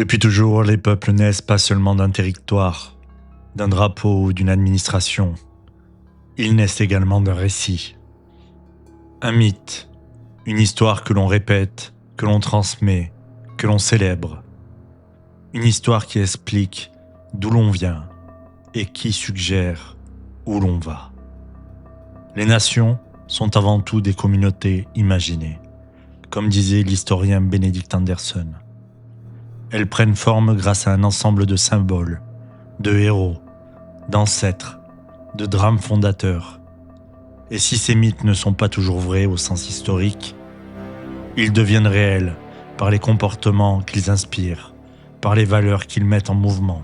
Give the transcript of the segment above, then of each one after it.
Depuis toujours, les peuples naissent pas seulement d'un territoire, d'un drapeau ou d'une administration. Ils naissent également d'un récit. Un mythe, une histoire que l'on répète, que l'on transmet, que l'on célèbre. Une histoire qui explique d'où l'on vient et qui suggère où l'on va. Les nations sont avant tout des communautés imaginées, comme disait l'historien Benedict Anderson. Elles prennent forme grâce à un ensemble de symboles, de héros, d'ancêtres, de drames fondateurs. Et si ces mythes ne sont pas toujours vrais au sens historique, ils deviennent réels par les comportements qu'ils inspirent, par les valeurs qu'ils mettent en mouvement.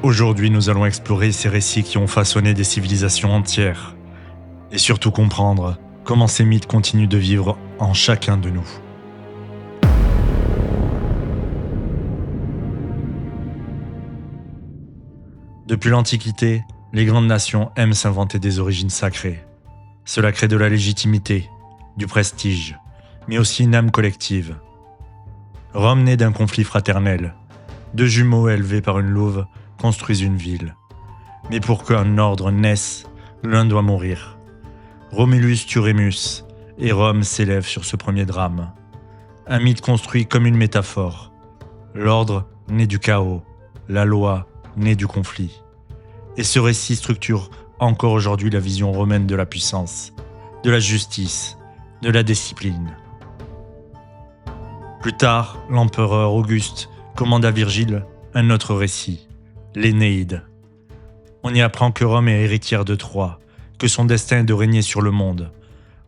Aujourd'hui, nous allons explorer ces récits qui ont façonné des civilisations entières et surtout comprendre comment ces mythes continuent de vivre en chacun de nous. Depuis l'Antiquité, les grandes nations aiment s'inventer des origines sacrées. Cela crée de la légitimité, du prestige, mais aussi une âme collective. Rome naît d'un conflit fraternel. Deux jumeaux élevés par une louve construisent une ville. Mais pour qu'un ordre naisse, l'un doit mourir. Romulus tue Rémus, et Rome s'élève sur ce premier drame. Un mythe construit comme une métaphore. L'ordre naît du chaos, la loi naît du conflit. Et ce récit structure encore aujourd'hui la vision romaine de la puissance, de la justice, de la discipline. Plus tard, l'empereur Auguste commande à Virgile un autre récit, l'Énéide. On y apprend que Rome est héritière de Troie, que son destin est de régner sur le monde.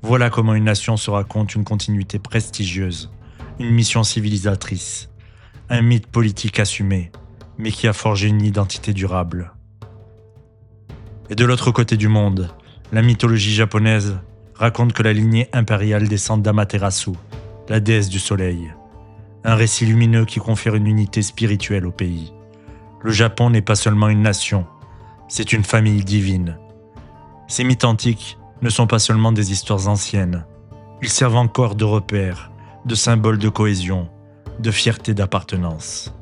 Voilà comment une nation se raconte une continuité prestigieuse, une mission civilisatrice, un mythe politique assumé, mais qui a forgé une identité durable. Et de l'autre côté du monde, la mythologie japonaise raconte que la lignée impériale descend d'Amaterasu, la déesse du soleil. Un récit lumineux qui confère une unité spirituelle au pays. Le Japon n'est pas seulement une nation, c'est une famille divine. Ces mythes antiques ne sont pas seulement des histoires anciennes. Ils servent encore de repères, de symboles de cohésion, de fierté d'appartenance.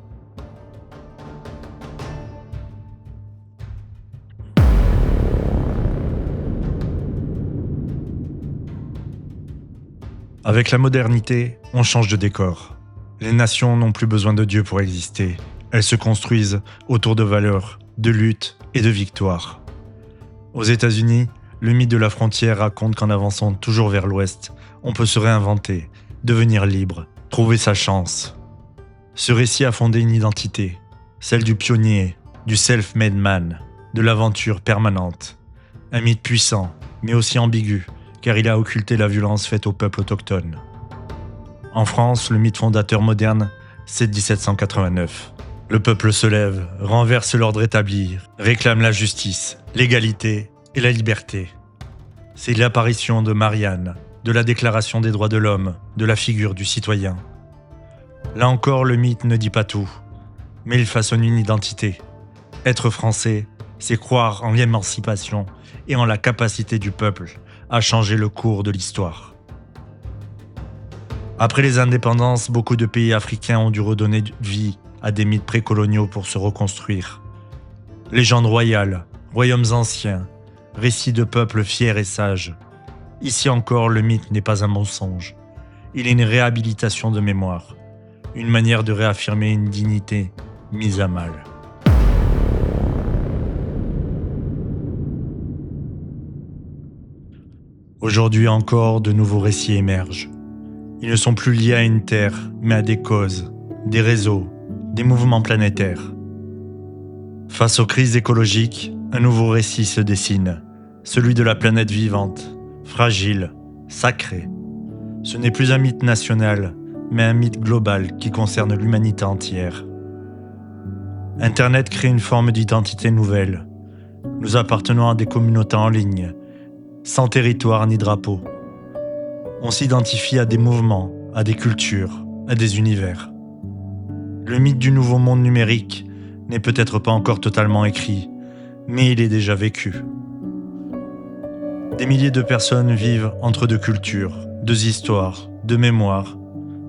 Avec la modernité, on change de décor. Les nations n'ont plus besoin de Dieu pour exister. Elles se construisent autour de valeurs, de luttes et de victoires. Aux États-Unis, le mythe de la frontière raconte qu'en avançant toujours vers l'ouest, on peut se réinventer, devenir libre, trouver sa chance. Ce récit a fondé une identité, celle du pionnier, du self-made man, de l'aventure permanente. Un mythe puissant, mais aussi ambigu, car il a occulté la violence faite aux peuples autochtones. En France, le mythe fondateur moderne, c'est 1789. Le peuple se lève, renverse l'ordre établi, réclame la justice, l'égalité et la liberté. C'est l'apparition de Marianne, de la Déclaration des droits de l'homme, de la figure du citoyen. Là encore, le mythe ne dit pas tout, mais il façonne une identité. Être français, c'est croire en l'émancipation et en la capacité du peuple à changer le cours de l'histoire. Après les indépendances, beaucoup de pays africains ont dû redonner vie à des mythes précoloniaux pour se reconstruire. Légendes royales, royaumes anciens, récits de peuples fiers et sages. Ici encore, le mythe n'est pas un mensonge. Il est une réhabilitation de mémoire, une manière de réaffirmer une dignité mise à mal. Aujourd'hui encore, de nouveaux récits émergent. Ils ne sont plus liés à une terre, mais à des causes, des réseaux, des mouvements planétaires. Face aux crises écologiques, un nouveau récit se dessine, celui de la planète vivante, fragile, sacrée. Ce n'est plus un mythe national, mais un mythe global qui concerne l'humanité entière. Internet crée une forme d'identité nouvelle. Nous appartenons à des communautés en ligne, sans territoire ni drapeau. On s'identifie à des mouvements, à des cultures, à des univers. Le mythe du nouveau monde numérique n'est peut-être pas encore totalement écrit, mais il est déjà vécu. Des milliers de personnes vivent entre deux cultures, deux histoires, deux mémoires,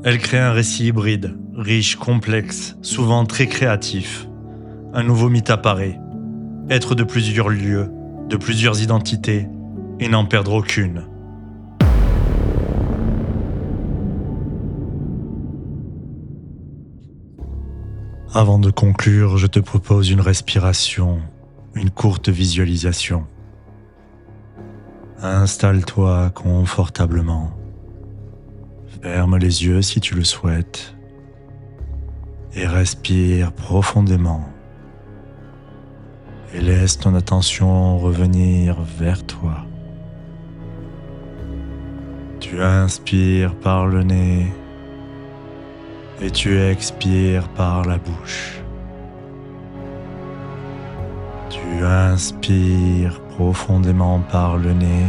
Elle crée un récit hybride, riche, complexe, souvent très créatif. Un nouveau mythe apparaît. Être de plusieurs lieux, de plusieurs identités, et n'en perdre aucune. Avant de conclure, je te propose une respiration, une courte visualisation. Installe-toi confortablement. Ferme les yeux si tu le souhaites et respire profondément. Et laisse ton attention revenir vers toi. Tu inspires par le nez et tu expires par la bouche. Tu inspires profondément par le nez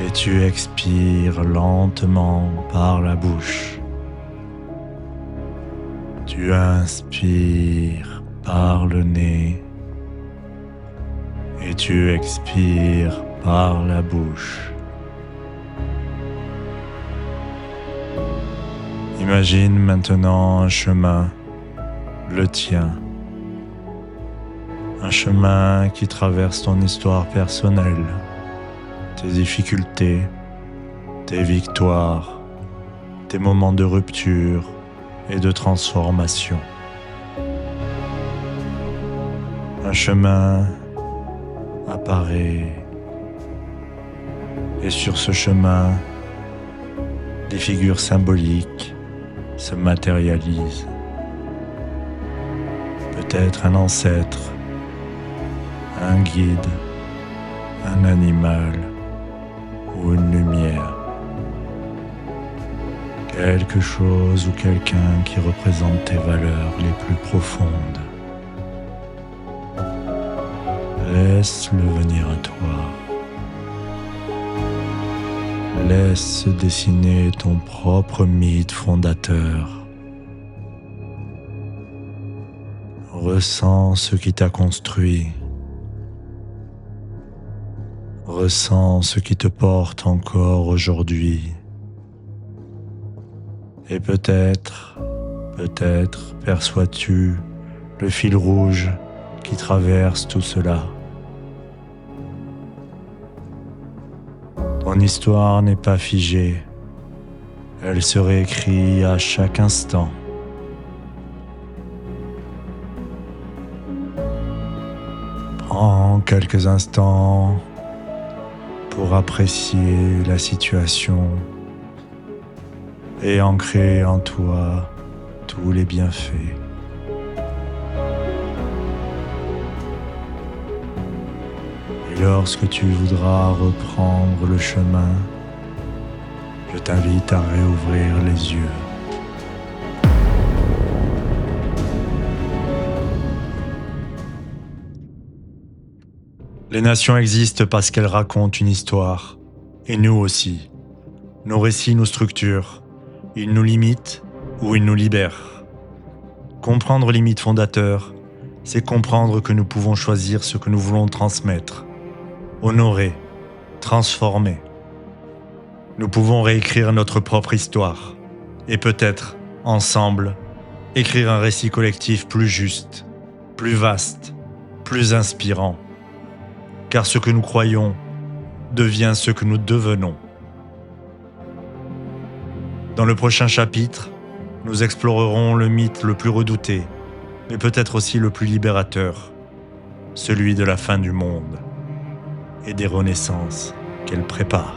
et tu expires lentement par la bouche. Tu inspires par le nez et tu expires par la bouche. Imagine maintenant un chemin, le tien. Un chemin qui traverse ton histoire personnelle, tes difficultés, tes victoires, tes moments de rupture et de transformation. Un chemin apparaît et sur ce chemin, des figures symboliques se matérialisent. Peut-être un ancêtre, un guide, un animal ou une lumière. Quelque chose ou quelqu'un qui représente tes valeurs les plus profondes. Laisse-le venir à toi. Laisse se dessiner ton propre mythe fondateur. Ressens ce qui t'a construit. Ressens ce qui te porte encore aujourd'hui. Et peut-être perçois-tu le fil rouge qui traverse tout cela. Ton histoire n'est pas figée, elle se réécrit à chaque instant. Prends quelques instants pour apprécier la situation et ancrer en toi tous les bienfaits. Et lorsque tu voudras reprendre le chemin, je t'invite à réouvrir les yeux. Les nations existent parce qu'elles racontent une histoire, et nous aussi. Nos récits nous structurent, ils nous limitent ou ils nous libèrent. Comprendre les mythes fondateurs, c'est comprendre que nous pouvons choisir ce que nous voulons transmettre, honorer, transformer. Nous pouvons réécrire notre propre histoire et peut-être, ensemble, écrire un récit collectif plus juste, plus vaste, plus inspirant. Car ce que nous croyons devient ce que nous devenons. Dans le prochain chapitre, nous explorerons le mythe le plus redouté, mais peut-être aussi le plus libérateur, celui de la fin du monde et des renaissances qu'elle prépare.